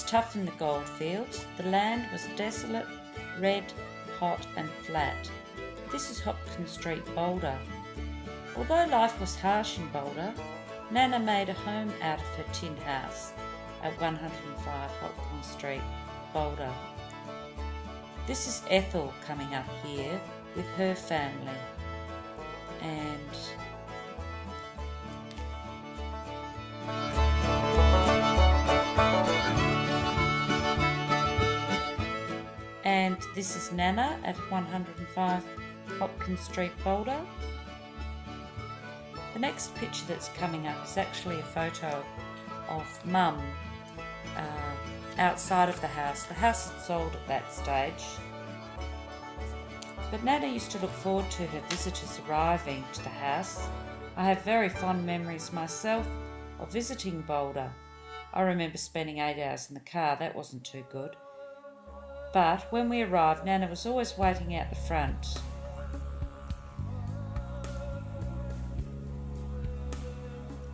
was tough in the goldfields. The land was desolate, red, hot and flat. This is Hopkins Street, Boulder. Although life was harsh in Boulder, Nana made a home out of her tin house at 105 Hopkins Street, Boulder. This is Ethel coming up here with her family, and this is Nana at 105 Hopkins Street, Boulder. The next picture that's coming up is actually a photo of Mum outside of the house. The house had sold at that stage, but Nana used to look forward to her visitors arriving to the house. I have very fond memories myself of visiting Boulder. I remember spending 8 hours in the car. That wasn't too good. But when we arrived, Nana was always waiting out the front.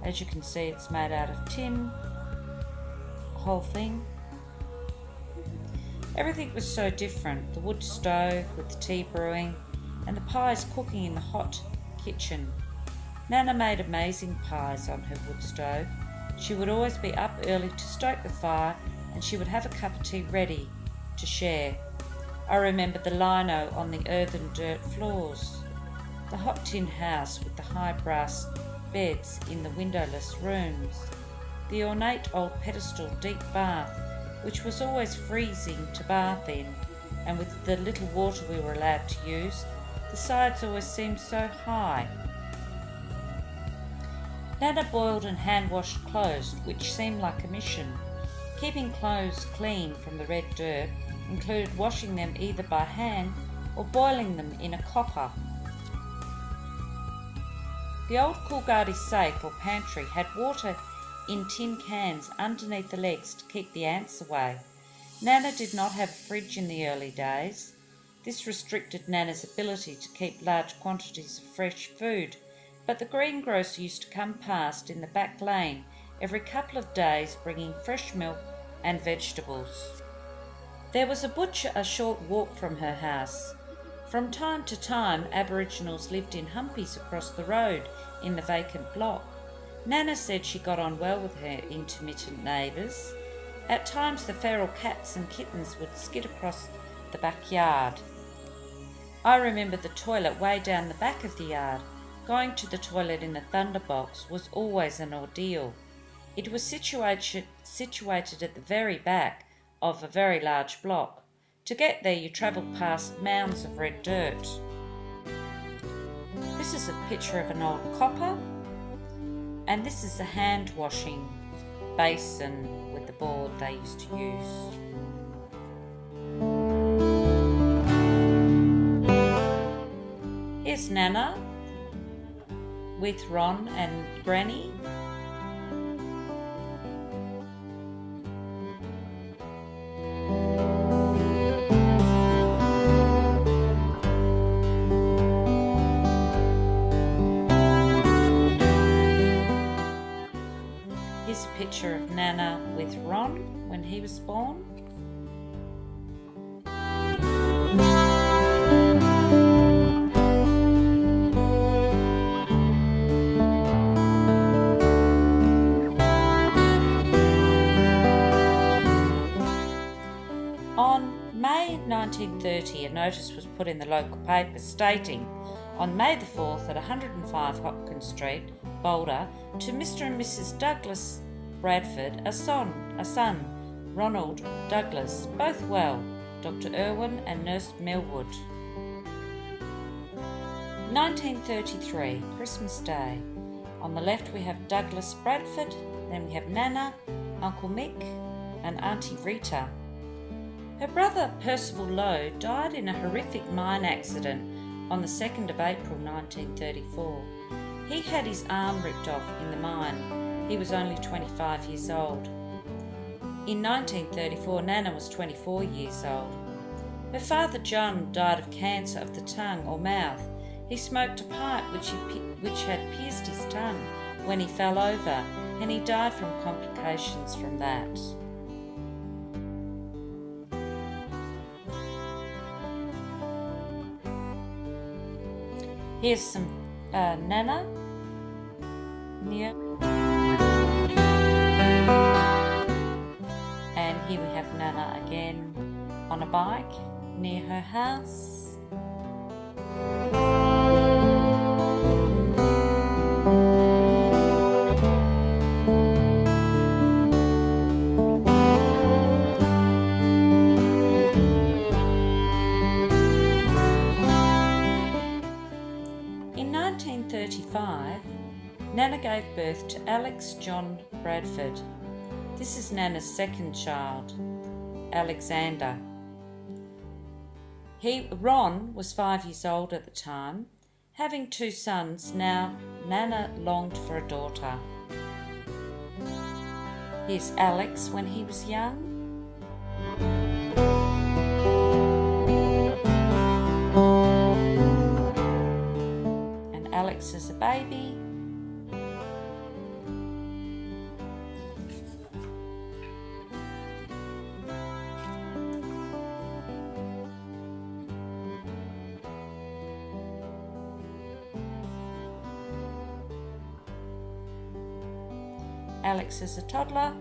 As you can see, it's made out of tin, the whole thing. Everything was so different. The wood stove with the tea brewing and the pies cooking in the hot kitchen. Nana made amazing pies on her wood stove. She would always be up early to stoke the fire, and she would have a cup of tea ready to share. I remember the lino on the earthen dirt floors, the hot tin house with the high brass beds in the windowless rooms, the ornate old pedestal deep bath, which was always freezing to bath in, and with the little water we were allowed to use, the sides always seemed so high. Nana boiled and hand-washed clothes, which seemed like a mission. Keeping clothes clean from the red dirt included washing them either by hand or boiling them in a copper. The old Coolgardie safe or pantry had water in tin cans underneath the legs to keep the ants away. Nana did not have a fridge in the early days. This restricted Nana's ability to keep large quantities of fresh food, but the greengrocer used to come past in the back lane every couple of days bringing fresh milk and vegetables. There was a butcher a short walk from her house. From time to time, Aboriginals lived in humpies across the road in the vacant block. Nana said she got on well with her intermittent neighbours. At times the feral cats and kittens would skid across the backyard. I remember the toilet way down the back of the yard. Going to the toilet in the thunderbox was always an ordeal. It was situated at the very back of a very large block. To get there you travelled past mounds of red dirt. This is a picture of an old copper, and this is a hand washing basin with the board they used to use. Here's Nana with Ron and Granny. Here's a picture of Nana with Ron when he was born. On May 1930, a notice was put in the local paper stating, on May the 4th at 105 Hopkins Street, Boulder, to Mr. and Mrs. Douglas Bradford, a son, Ronald Douglas, both well, Dr. Irwin and Nurse Millwood. 1933, Christmas Day. On the left we have Douglas Bradford, then we have Nana, Uncle Mick and Auntie Rita. Her brother Percival Lowe died in a horrific mine accident on the 2nd of April 1934. He had his arm ripped off in the mine. He was only 25 years old. In 1934, Nana was 24 years old. Her father John died of cancer of the tongue or mouth. He smoked a pipe which had pierced his tongue when he fell over, and he died from complications from that. Here's some Nana near. And here we have Nana again on a bike near her house. In 1935, Nana gave birth to Alex John Bradford. This is Nana's second child, Alexander. Ron was 5 years old at the time. Having 2 sons, now Nana longed for a daughter. Here's Alex when he was young. And Alex as a baby. Alex as a toddler.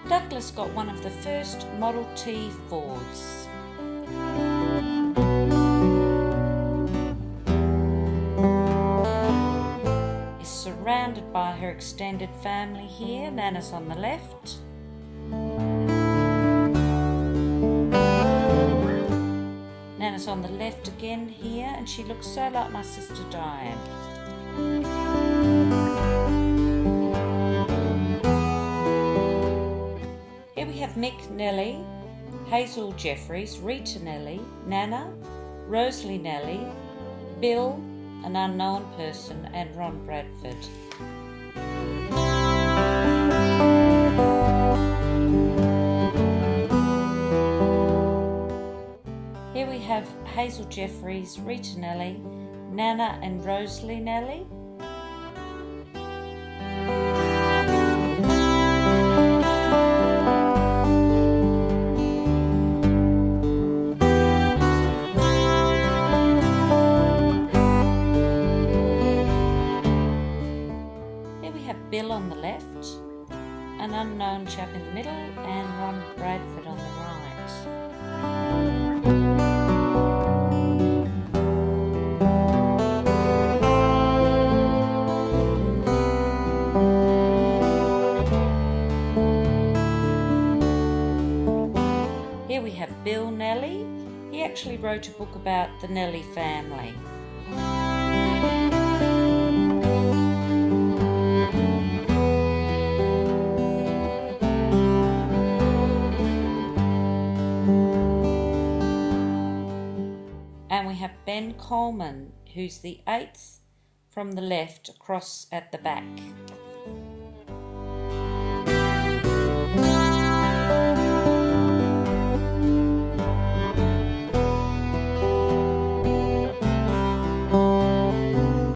Douglas got one of the first Model T Fords. Surrounded by her extended family here. Nana's on the left. Nana's on the left again here, and she looks so like my sister Diane. Here we have Mick Nellie, Hazel Jeffries, Rita Nellie, Nana, Rosalie Nellie, Bill, an unknown person, and Ron Bradford. Here we have Hazel Jeffries, Rita Nellie, Nana and Rosalie Nellie. Bill on the left, an unknown chap in the middle, and Ron Bradford on the right. Here we have Bill Nellie. He actually wrote a book about the Nellie family. And we have Ben Coleman, who's the 8th from the left across at the back.